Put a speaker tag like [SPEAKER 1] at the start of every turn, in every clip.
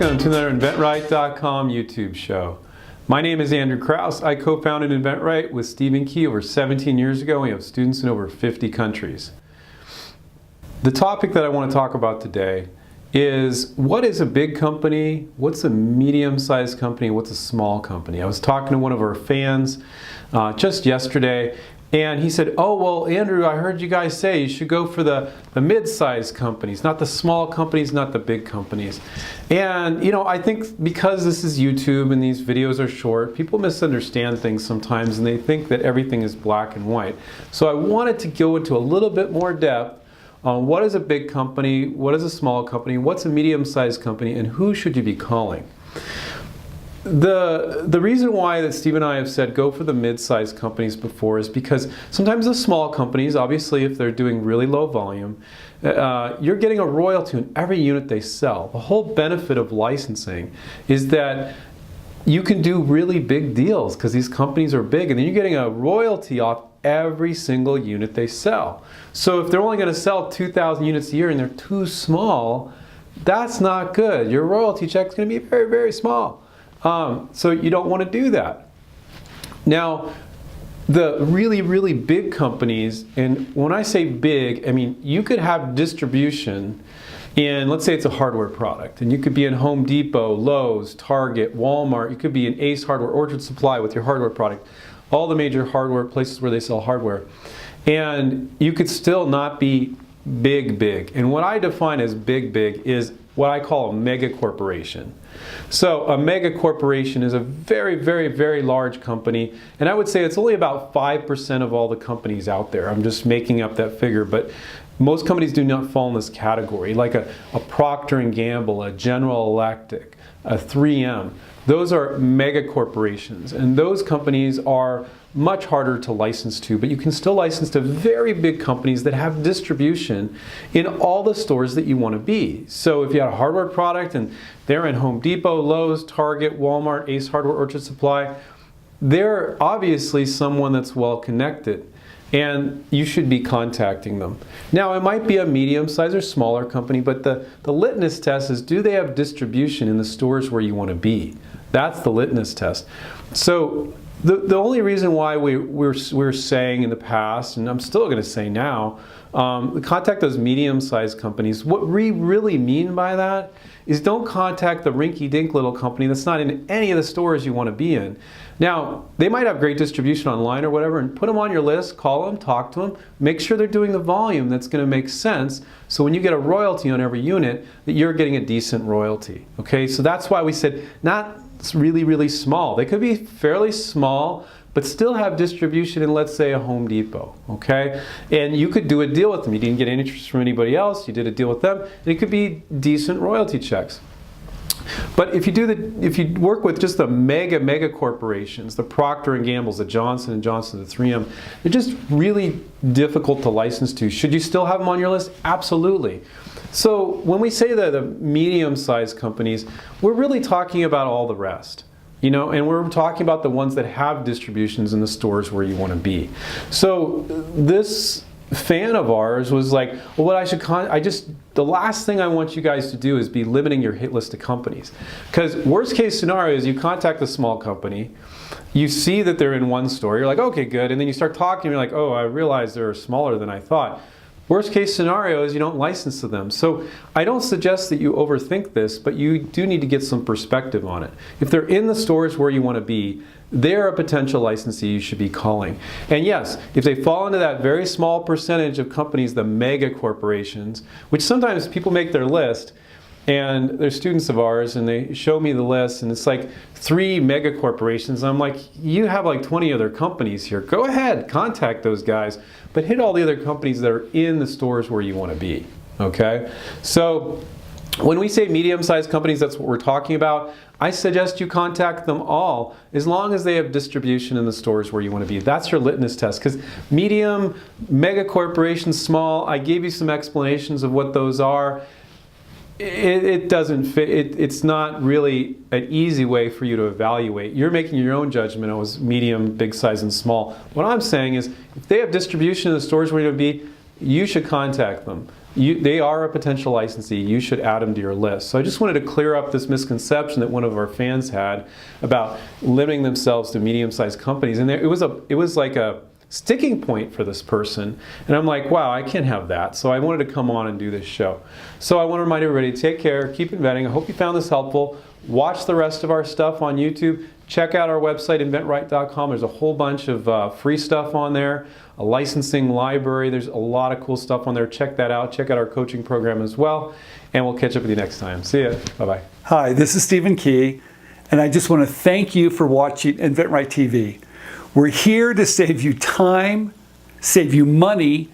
[SPEAKER 1] Welcome to another InventRight.com YouTube show. My name is Andrew Krause. I co-founded InventRight with Stephen Key over 17 years ago. We have students in over 50 countries. The topic that I want to talk about today is what is a big company, what's a medium-sized company, what's a small company. I was talking to one of our fans just yesterday, and he said, oh, well, Andrew, I heard you guys say you should go for the mid-sized companies, not the small companies, not the big companies. And, you know, I think because this is YouTube and these videos are short, people misunderstand things sometimes and they think that everything is black and white. So I wanted to go into a little bit more depth on what is a big company, what is a small company, what's a medium-sized company, and who should you be calling. The reason why that Steve and I have said go for the mid-sized companies before is because sometimes the small companies, obviously if they're doing really low volume, you're getting a royalty on every unit they sell. The whole benefit of licensing is that you can do really big deals because these companies are big, and then you're getting a royalty off every single unit they sell. So if they're only going to sell 2,000 units a year and they're too small, that's not good. Your royalty check is going to be very, very small. So you don't want to do that. Now, the really, really big companies, and when I say big, I mean you could have distribution in, let's say it's a hardware product, and you could be in Home Depot, Lowe's, Target, Walmart, you could be in Ace Hardware, Orchard Supply with your hardware product, all the major hardware places where they sell hardware. And you could still not be big. And what I define as big is what I call a mega corporation. So a mega corporation is a very, very, very large company, and I would say it's only about 5% of all the companies out there. I'm just making up that figure, but most companies do not fall in this category, like a Procter & Gamble, a General Electric, a 3M. Those are mega corporations, and those companies are much harder to license to, but you can still license to very big companies that have distribution in all the stores that you want to be. So if you had a hardware product and they're in Home Depot, Lowe's, Target, Walmart, Ace Hardware, Orchard Supply, they're obviously someone that's well connected, and you should be contacting them. Now, it might be a medium-sized or smaller company, but the litmus test is, do they have distribution in the stores where you want to be? That's the litmus test. So the only reason why we're saying in the past, and I'm still going to say now, contact those medium-sized companies. What we really mean by that is don't contact the rinky-dink little company that's not in any of the stores you want to be in. Now, they might have great distribution online or whatever, and put them on your list, call them, talk to them, make sure they're doing the volume that's going to make sense, so when you get a royalty on every unit, that you're getting a decent royalty. Okay, so that's why we said not really, really small. They could be fairly small, but still have distribution in, let's say, a Home Depot, okay? And you could do a deal with them. You didn't get any interest from anybody else, you did a deal with them, and it could be decent royalty checks. But if you work with just the mega corporations, the Procter & Gambles, the Johnson & Johnson, the 3M, they're just really difficult to license to. Should you still have them on your list? Absolutely. So when we say the medium-sized companies, we're really talking about all the rest. You know, and we're talking about the ones that have distributions in the stores where you want to be. So this fan of ours was like, well, what I should the last thing I want you guys to do is be limiting your hit list of companies. Because worst case scenario is you contact a small company, you see that they're in one store, you're like, okay, good, and then you start talking, you're like, oh, I realize they're smaller than I thought. Worst case scenario is you don't license to them. So I don't suggest that you overthink this, but you do need to get some perspective on it. If they're in the stores where you want to be, they're a potential licensee you should be calling. And yes, if they fall into that very small percentage of companies, the mega corporations, which sometimes people make their list, and they're students of ours, and they show me the list, and it's like 3 mega corporations. I'm like, you have like 20 other companies here. Go ahead, contact those guys, but hit all the other companies that are in the stores where you want to be, okay? So when we say medium-sized companies, that's what we're talking about. I suggest you contact them all as long as they have distribution in the stores where you want to be. That's your litmus test, because medium, mega corporations, small, I gave you some explanations of what those are. It doesn't fit. It's not really an easy way for you to evaluate. You're making your own judgment on medium, big size, and small. What I'm saying is, if they have distribution in the stores where you're going to be, you should contact them. They are a potential licensee. You should add them to your list. So I just wanted to clear up this misconception that one of our fans had about limiting themselves to medium-sized companies. And it was like a sticking point for this person. And I'm like, wow, I can't have that. So I wanted to come on and do this show. So I want to remind everybody to take care, keep inventing. I hope you found this helpful. Watch the rest of our stuff on YouTube. Check out our website, inventright.com. There's a whole bunch of free stuff on there, a licensing library. There's a lot of cool stuff on there. Check that out. Check out our coaching program as well. And we'll catch up with you next time. See ya. Bye-bye.
[SPEAKER 2] Hi, this is Stephen Key, and I just want to thank you for watching InventRight TV. We're here to save you time, save you money,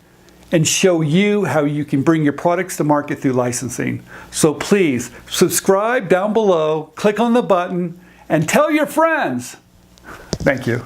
[SPEAKER 2] and show you how you can bring your products to market through licensing. So please subscribe down below, click on the button, and tell your friends. Thank you.